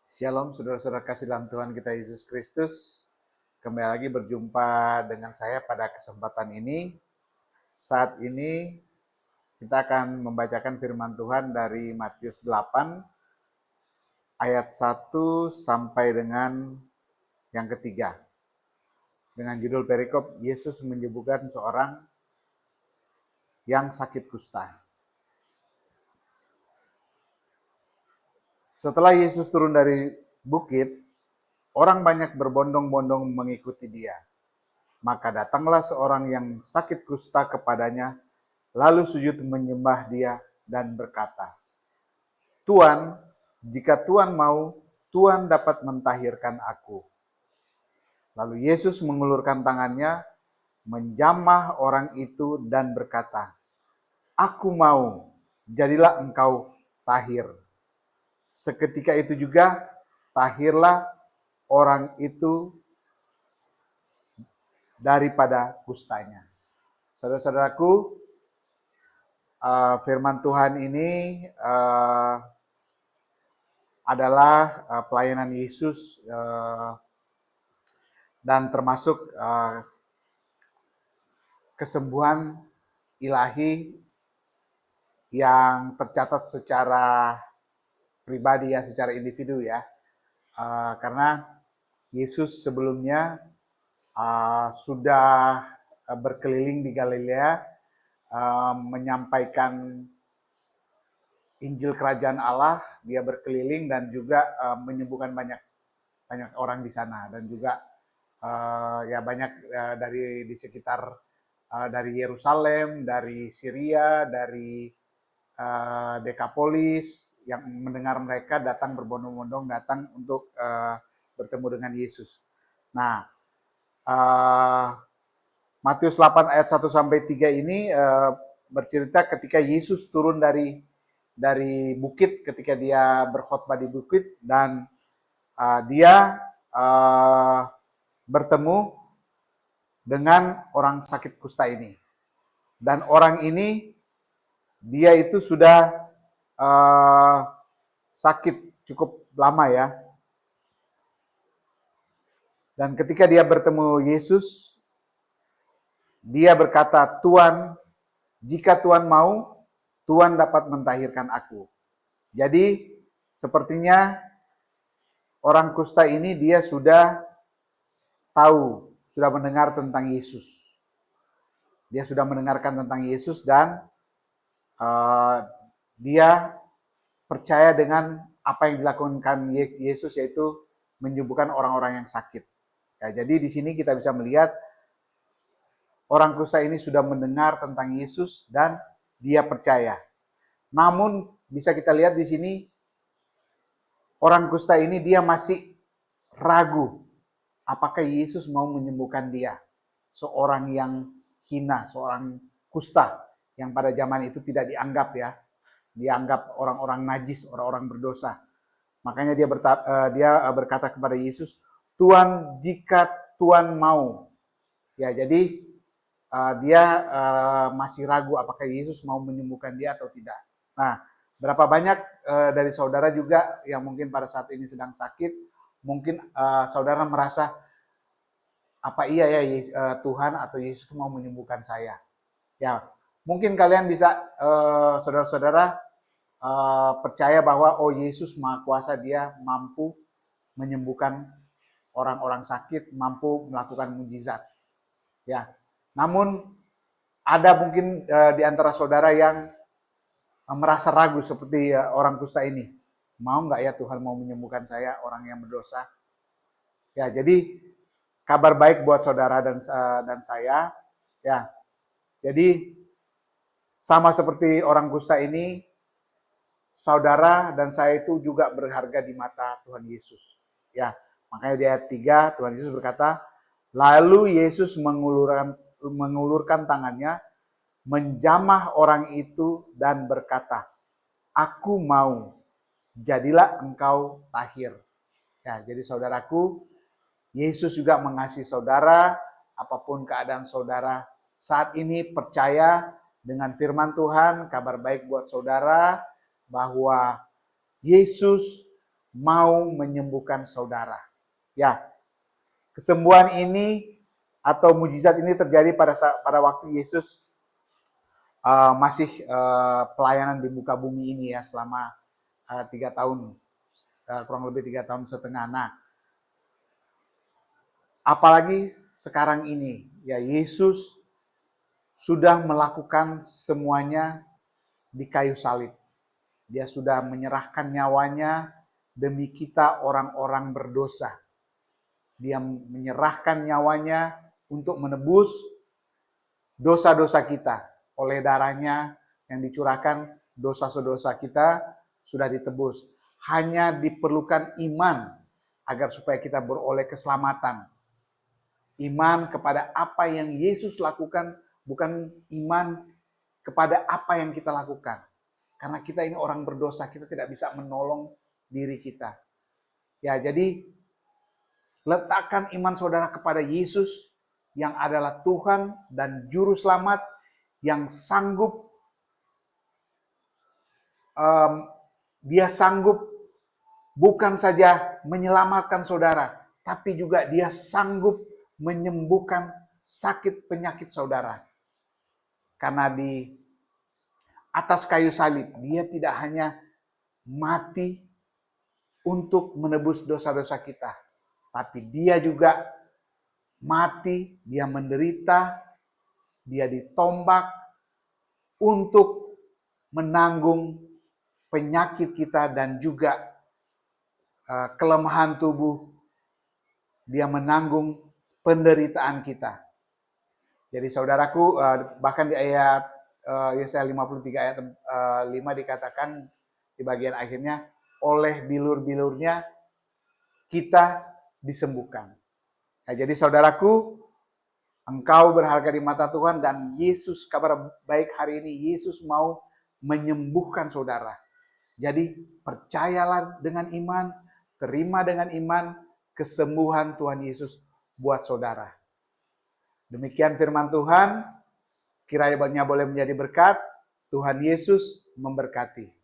Shalom saudara-saudara kasih dalam Tuhan kita Yesus Kristus. Kembali lagi berjumpa dengan saya pada kesempatan ini. Saat ini kita akan membacakan firman Tuhan dari Matius 8 ayat 1 sampai dengan yang ketiga. Dengan judul perikop Yesus menyembuhkan seorang yang sakit kusta. Setelah Yesus turun dari bukit, orang banyak berbondong-bondong mengikuti dia. Maka datanglah seorang yang sakit kusta kepadanya, lalu sujud menyembah dia dan berkata, "Tuan, jika Tuan mau, Tuan dapat mentahirkan aku." Lalu Yesus mengulurkan tangannya, menjamah orang itu dan berkata, "Aku mau, jadilah engkau tahir." Seketika itu juga tahirlah orang itu daripada kustanya. Saudara-saudaraku, firman Tuhan ini adalah pelayanan Yesus dan termasuk kesembuhan ilahi yang tercatat secara pribadi ya, secara individu ya. Karena Yesus sebelumnya sudah berkeliling di Galilea menyampaikan Injil Kerajaan Allah, dia berkeliling dan juga menyembuhkan banyak orang di sana, dan juga ya banyak dari di sekitar dari Yerusalem, dari Syria, dari Dekapolis yang mendengar mereka datang berbondong-bondong datang untuk bertemu dengan Yesus. Nah, Matius 8 ayat 1 sampai 3 ini bercerita ketika Yesus turun dari bukit, ketika dia berkhotbah di bukit, dan dia bertemu dengan orang sakit kusta ini. Dan orang ini, dia itu sudah sakit cukup lama ya. Dan ketika dia bertemu Yesus, dia berkata, "Tuan, jika Tuan mau, Tuan dapat mentahirkan aku." Jadi sepertinya orang kusta ini dia sudah tahu, sudah mendengar tentang Yesus. Dia sudah mendengarkan tentang Yesus dan dia percaya dengan apa yang dilakukan Yesus, yaitu menyembuhkan orang-orang yang sakit. Ya, jadi di sini kita bisa melihat orang kusta ini sudah mendengar tentang Yesus dan dia percaya. Namun bisa kita lihat di sini orang kusta ini dia masih ragu apakah Yesus mau menyembuhkan dia. Seorang yang hina, seorang kusta yang pada zaman itu tidak dianggap ya. Dianggap orang-orang najis, orang-orang berdosa. Makanya dia berkata kepada Yesus, "Tuan, jika Tuan mau." Ya, jadi dia masih ragu apakah Yesus mau menyembuhkan dia atau tidak. Nah, berapa banyak dari saudara juga yang mungkin pada saat ini sedang sakit, mungkin saudara merasa, apa iya ya Tuhan atau Yesus mau menyembuhkan saya? Ya, mungkin kalian bisa saudara-saudara percaya bahwa oh Yesus Maha Kuasa, dia mampu menyembuhkan orang-orang sakit, mampu melakukan mujizat. Ya, namun ada mungkin di antara saudara yang merasa ragu seperti orang kusta ini. Mau nggak ya Tuhan mau menyembuhkan saya, orang yang berdosa? Ya, jadi kabar baik buat saudara dan saya. Ya, jadi sama seperti orang kusta ini, saudara dan saya itu juga berharga di mata Tuhan Yesus. Ya, makanya di ayat 3 Tuhan Yesus berkata, lalu Yesus mengulurkan tangannya, menjamah orang itu dan berkata, "Aku mau, jadilah engkau tahir." Ya, jadi saudaraku, Yesus juga mengasihi saudara, apapun keadaan saudara saat ini, percaya dengan firman Tuhan, kabar baik buat saudara bahwa Yesus mau menyembuhkan saudara. Ya, kesembuhan ini atau mujizat ini terjadi pada waktu Yesus masih pelayanan di muka bumi ini ya, selama 3 tahun, kurang lebih 3,5 tahun. Nah, apalagi sekarang ini, ya Yesus sudah melakukan semuanya di kayu salib. Dia sudah menyerahkan nyawanya demi kita orang-orang berdosa. Dia menyerahkan nyawanya untuk menebus dosa-dosa kita. Oleh darahnya yang dicurahkan, dosa-dosa kita sudah ditebus. Hanya diperlukan iman agar supaya kita beroleh keselamatan. Iman kepada apa yang Yesus lakukan, bukan iman kepada apa yang kita lakukan. Karena kita ini orang berdosa, kita tidak bisa menolong diri kita. Ya, jadi letakkan iman saudara kepada Yesus yang adalah Tuhan dan Juru Selamat yang sanggup, dia sanggup bukan saja menyelamatkan saudara, tapi juga dia sanggup menyembuhkan sakit penyakit saudara. Karena di atas kayu salib, dia tidak hanya mati untuk menebus dosa-dosa kita, tapi dia juga mati, dia menderita, dia ditombak untuk menanggung penyakit kita dan juga kelemahan tubuh. Dia menanggung penderitaan kita. Jadi saudaraku, bahkan di ayat Yesaya 53 ayat 5 dikatakan di bagian akhirnya, oleh bilur-bilurnya kita disembuhkan. Nah, jadi saudaraku, engkau berharga di mata Tuhan dan Yesus, kabar baik hari ini, Yesus mau menyembuhkan saudara. Jadi percayalah dengan iman, terima dengan iman kesembuhan Tuhan Yesus buat saudara. Demikian firman Tuhan, kiranya boleh menjadi berkat. Tuhan Yesus memberkati.